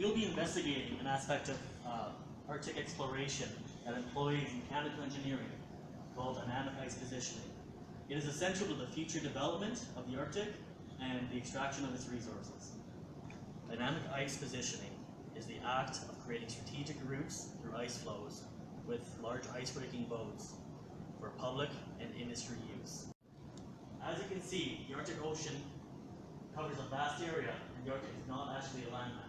We'll be investigating an aspect of Arctic exploration that employs mechanical engineering called dynamic ice positioning. It is essential to the future development of the Arctic and the extraction of its resources. Dynamic ice positioning is the act of creating strategic routes through ice flows with large ice-breaking boats for public and industry use. As you can see, the Arctic Ocean covers a vast area, and the Arctic is not actually a landmass.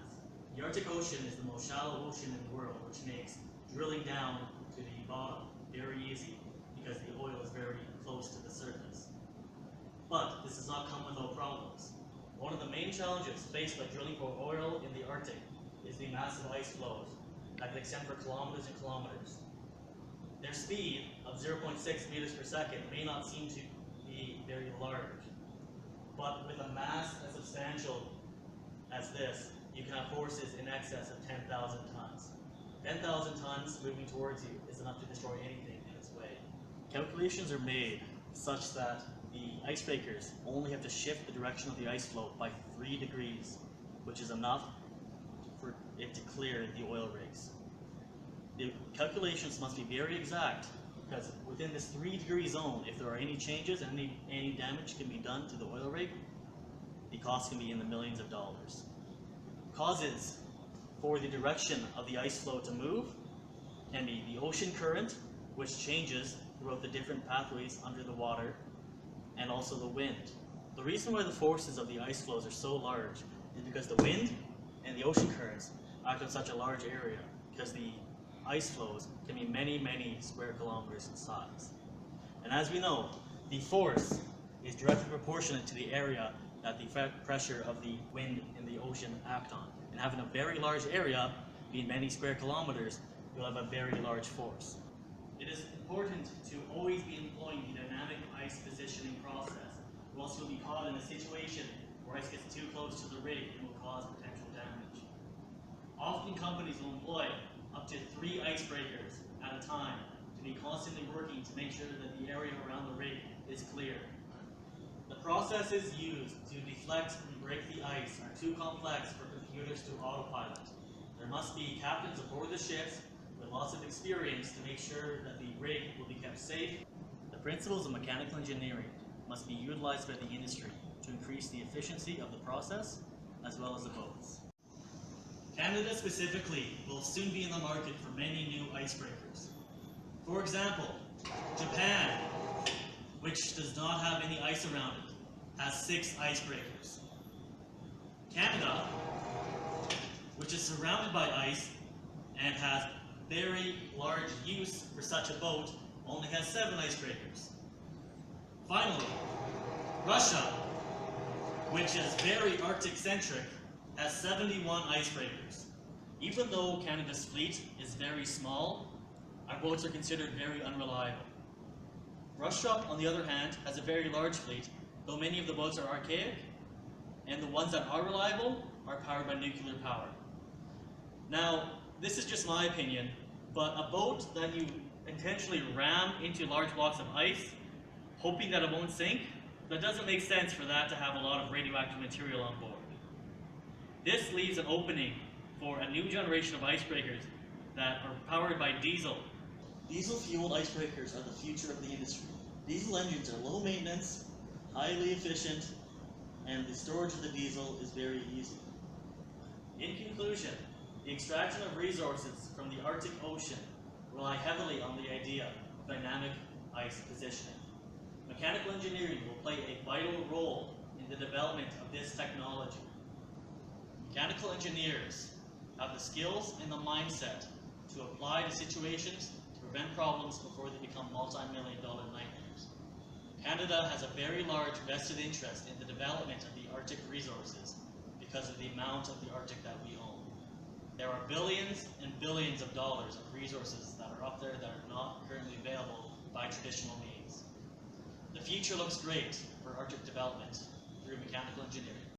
The Arctic Ocean is the most shallow ocean in the world, which makes drilling down to the bottom very easy because the oil is very close to the surface. But this does not come without problems. One of the main challenges faced by drilling for oil in the Arctic is the massive ice flows that can extend for kilometers and kilometers. Their speed of 0.6 meters per second may not seem to be very large, but with a mass as substantial as this, you can have forces in excess of 10,000 tons. 10,000 tons moving towards you is enough to destroy anything in its way. Calculations are made such that the icebreakers only have to shift the direction of the ice flow by 3 degrees, which is enough for it to clear the oil rigs. The calculations must be very exact because within this 3-degree zone, if there are any changes and any damage can be done to the oil rig, the cost can be in the millions of dollars. Causes for the direction of the ice flow to move can be the ocean current, which changes throughout the different pathways under the water, and also the wind. The reason why the forces of the ice flows are so large is because the wind and the ocean currents act on such a large area, because the ice flows can be many, many square kilometers in size. And as we know, the force is directly proportionate to the area that the pressure of the wind in the ocean act on. And having a very large area, being many square kilometers, you'll have a very large force. It is important to always be employing the dynamic ice positioning process, or else you'll be caught in a situation where ice gets too close to the rig and will cause potential damage. Often companies will employ up to 3 icebreakers at a time to be constantly working to make sure that the area around the rig is clear. The processes used to deflect and break the ice are too complex for computers to autopilot. There must be captains aboard the ships with lots of experience to make sure that the rig will be kept safe. The principles of mechanical engineering must be utilized by the industry to increase the efficiency of the process as well as the boats. Canada specifically will soon be in the market for many new icebreakers. For example, Japan, which does not have any ice around it, has 6 icebreakers. Canada, which is surrounded by ice and has very large use for such a boat, only has 7 icebreakers. Finally, Russia, which is very Arctic-centric, has 71 icebreakers. Even though Canada's fleet is very small, our boats are considered very unreliable. Russia, on the other hand, has a very large fleet, though many of the boats are archaic, and the ones that are reliable are powered by nuclear power. Now, this is just my opinion, but a boat that you intentionally ram into large blocks of ice, hoping that it won't sink, that doesn't make sense for that to have a lot of radioactive material on board. This leaves an opening for a new generation of icebreakers that are powered by diesel. Diesel-fueled icebreakers are the future of the industry. Diesel engines are low maintenance, highly efficient, and the storage of the diesel is very easy. In conclusion, the extraction of resources from the Arctic Ocean rely heavily on the idea of dynamic ice positioning. Mechanical engineering will play a vital role in the development of this technology. Mechanical engineers have the skills and the mindset to apply to situations to prevent problems before they become multi-million-dollar nightmares. Canada has a very large vested interest in the development of the Arctic resources because of the amount of the Arctic that we own. There are billions and billions of dollars of resources that are up there that are not currently available by traditional means. The future looks great for Arctic development through mechanical engineering.